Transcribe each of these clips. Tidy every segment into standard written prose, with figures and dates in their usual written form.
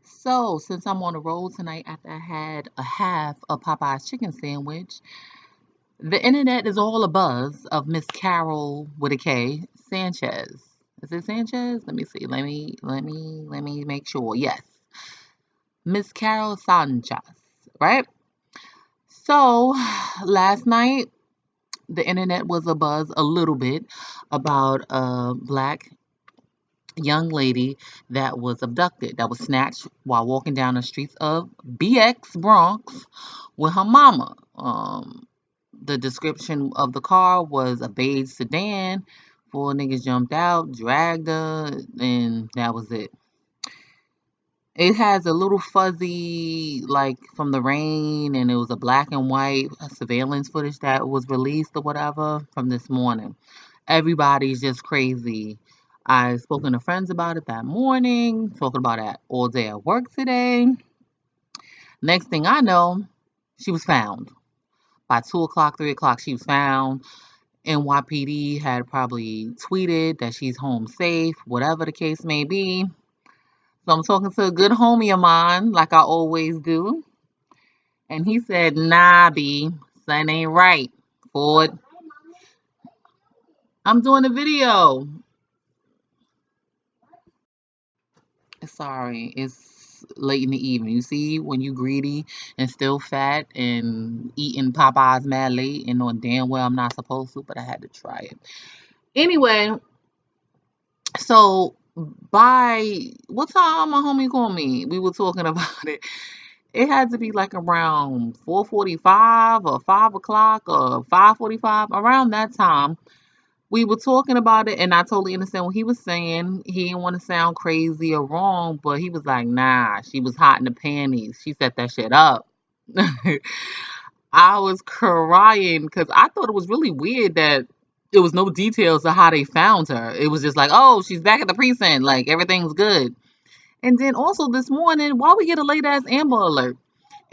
So, since I'm on the road tonight after I had a half of Popeye's chicken sandwich, the internet is all abuzz of Miss Carol with a K Sanchez. Is it Sanchez? Let me see. Let me make sure. Yes, Miss Carol Sanchez. Right. So, last night the internet was abuzz a little bit about a black young lady that was abducted, that was snatched while walking down the streets of BX Bronx with her mama. The description of the car was a beige sedan. Four niggas jumped out, dragged her, and that was it. It has a little fuzzy, like from the rain, and it was a black and white surveillance footage that was released or whatever from this morning. Everybody's just crazy. I've spoken to friends about it that morning, talking about it all day at work today. Next thing I know, she was found. By 2 o'clock, 3 o'clock, she was found. NYPD had probably tweeted that she's home safe, whatever the case may be. So I'm talking to a good homie of mine, like I always do. And he said, nah, B, something ain't right. Ford, I'm doing a video. Sorry, it's late in the evening. You see, when you greedy and still fat and eating Popeyes mad late and knowing damn well I'm not supposed to, but I had to try it. Anyway, so by what time my homie called me, we were talking about it. It had to be like around 4:45 or 5 o'clock or 5:45, around that time. We were talking about it, and I totally understand what he was saying. He didn't want to sound crazy or wrong, but he was like, nah, she was hot in the panties. She set that shit up. I was crying because I thought it was really weird that there was no details of how they found her. It was just like, oh, she's back at the precinct. Like, everything's good. And then also this morning, why we get a late ass Amber Alert?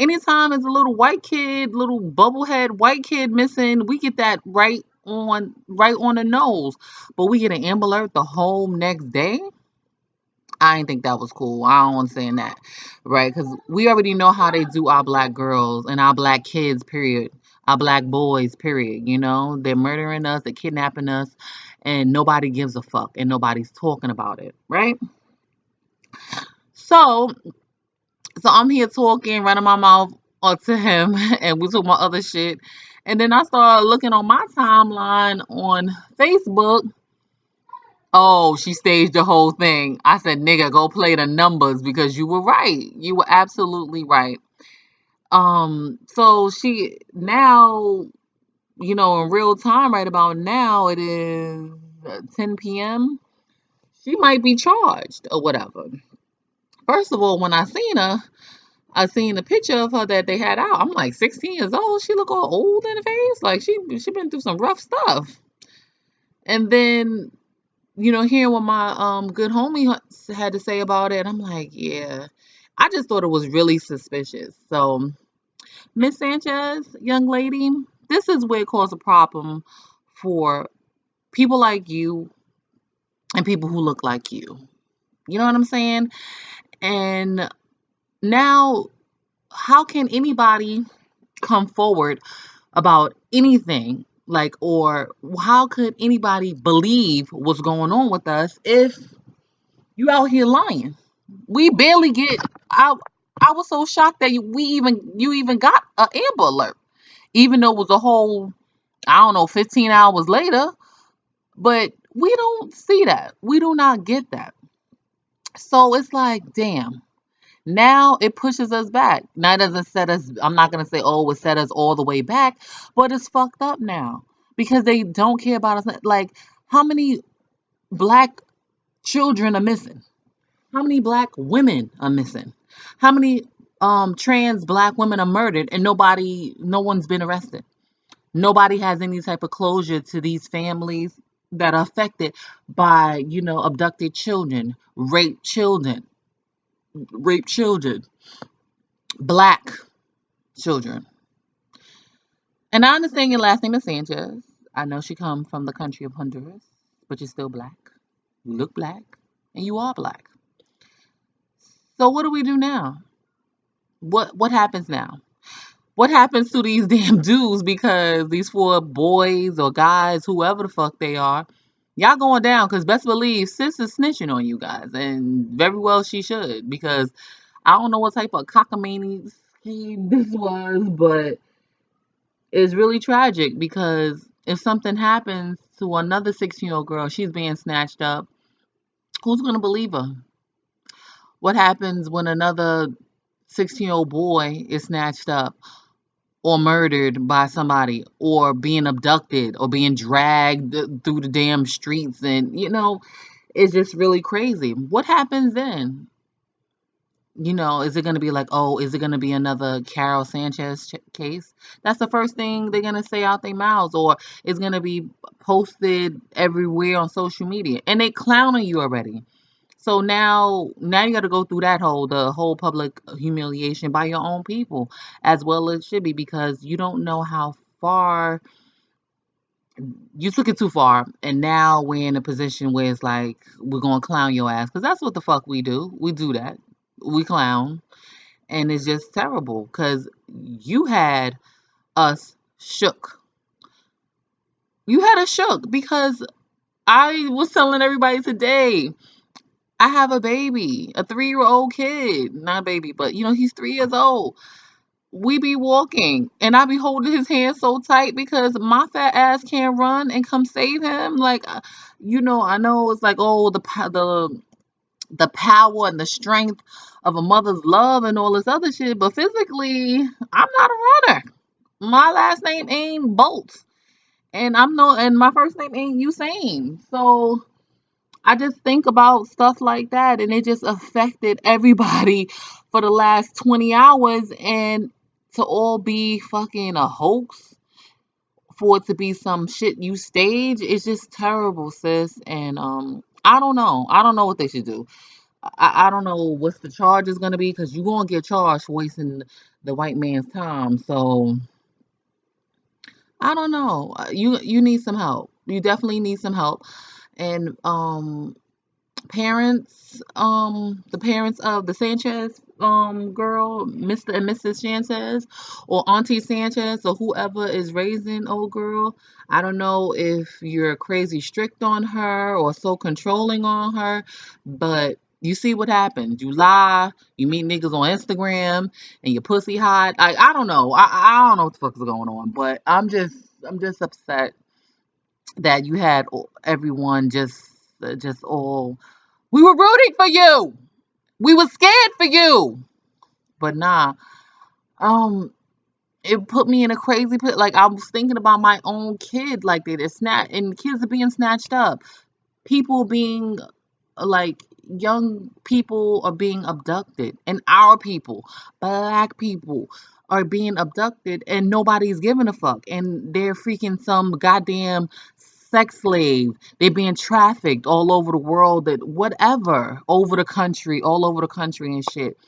Anytime there's a little white kid, little bubblehead white kid missing, we get that right on the nose. But we get an Amber Alert the whole next day. I didn't think that was cool. I don't understand that, right? Because we already know how they do our black girls and our black kids. Period. Our black boys. Period. You know, they're murdering us, they're kidnapping us, and nobody gives a fuck, and nobody's talking about it, right? So So I'm here talking, running my mouth to him, and we talking about other shit. And then I started looking on my timeline on Facebook. Oh, she staged the whole thing. I said, nigga, go play the numbers because you were right. You were absolutely right. So she now, in real time, right about now, it is 10 p.m. She might be charged or whatever. First of all, when I seen the picture of her that they had out. I'm like 16 years old. She look all old in the face. Like she been through some rough stuff. And then, hearing what my good homie had to say about it, I'm like, yeah. I just thought it was really suspicious. So, Miss Sanchez, young lady, this is where it caused a problem for people like you and people who look like you. You know what I'm saying? And now, how can anybody come forward about anything, like, or how could anybody believe what's going on with us if you out here lying? We barely get. I was so shocked that you even got an Amber Alert, even though it was a whole, I don't know, 15 hours later. But we don't see that. We do not get that. So it's like, damn. Now it pushes us back. Now it doesn't set us, I'm not going to say, oh, it set us all the way back, but it's fucked up now because they don't care about us. Like, how many black children are missing? How many black women are missing? How many trans black women are murdered and no one's been arrested? Nobody has any type of closure to these families that are affected by, abducted children, raped children, black children. And I understand your last name is Sanchez. I know she come from the country of Honduras, but you're still black. You look black, and you are black. So what do we do now? What happens now? What happens to these damn dudes because these four boys or guys, whoever the fuck they are, y'all going down? Because best believe sis is snitching on you guys, and very well she should, because I don't know what type of cockamamie scheme this was, but it's really tragic because if something happens to another 16-year-old girl, she's being snatched up, who's gonna believe her? What happens when another 16-year-old boy is snatched up or murdered by somebody or being abducted or being dragged through the damn streets, and it's just really crazy. What happens then? Is it going to be like, oh, is it going to be another Carol Sanchez case? That's the first thing they're going to say out their mouths, or it's going to be posted everywhere on social media, and they clowning you already. So now you got to go through the whole public humiliation by your own people, as well as it should be, because you don't know how far you took it too far, and now we're in a position where it's like we're gonna clown your ass, because that's what the fuck we do. We do that. We clown, and it's just terrible because you had us shook. You had us shook because I was telling everybody today. I have a baby, a 3-year-old kid, not a baby, but he's 3 years old. We be walking, and I be holding his hand so tight because my fat ass can't run and come save him. Like, I know it's like, oh, the power and the strength of a mother's love and all this other shit, but physically, I'm not a runner. My last name ain't Bolt, and my first name ain't Usain. So I just think about stuff like that, and it just affected everybody for the last 20 hours, and to all be fucking a hoax, for it to be some shit you stage, it's just terrible, sis. And I don't know. I don't know what they should do. I don't know what's the charge is gonna be, because you're gonna get charged for wasting the white man's time. So I don't know. You need some help. You definitely need some help. And the parents of the Sanchez girl, Mr. and Mrs. Sanchez, or Auntie Sanchez, or whoever is raising old girl. I don't know if you're crazy strict on her or so controlling on her, but you see what happens. You lie, you meet niggas on Instagram, and your pussy hot. I don't know. I don't know what the fuck is going on, but I'm just upset that you had everyone just all, we were rooting for you. We were scared for you. But nah, um, it put me in a crazy pit. Like, I was thinking about my own kid, like that. It's snatched, and kids are being snatched up. People being like, young people are being abducted, and our people, black people, are being abducted, and nobody's giving a fuck, and they're freaking some goddamn sex slave. They're being trafficked all over the world, that whatever, over the country, all over the country and shit.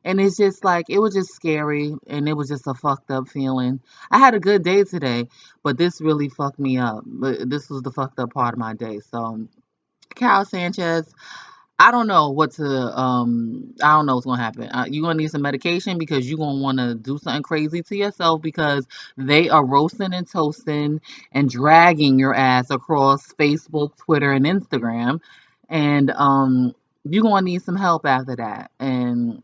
And it's just like, it was just scary, and it was just a fucked up feeling. I had a good day today, but this really fucked me up. But this was the fucked up part of my day. So, Carol Sanchez, I don't know what's gonna happen. You're gonna need some medication, because you're gonna want to do something crazy to yourself, because they are roasting and toasting and dragging your ass across Facebook, Twitter, and Instagram. And you're gonna need some help after that. And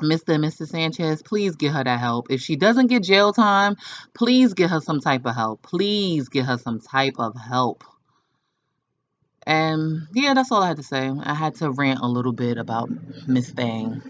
Mr. and Mrs. Sanchez, please get her that help. If she doesn't get jail time, please get her some type of help. Please get her some type of help. And yeah, that's all I had to say. I had to rant a little bit about Miss Thing.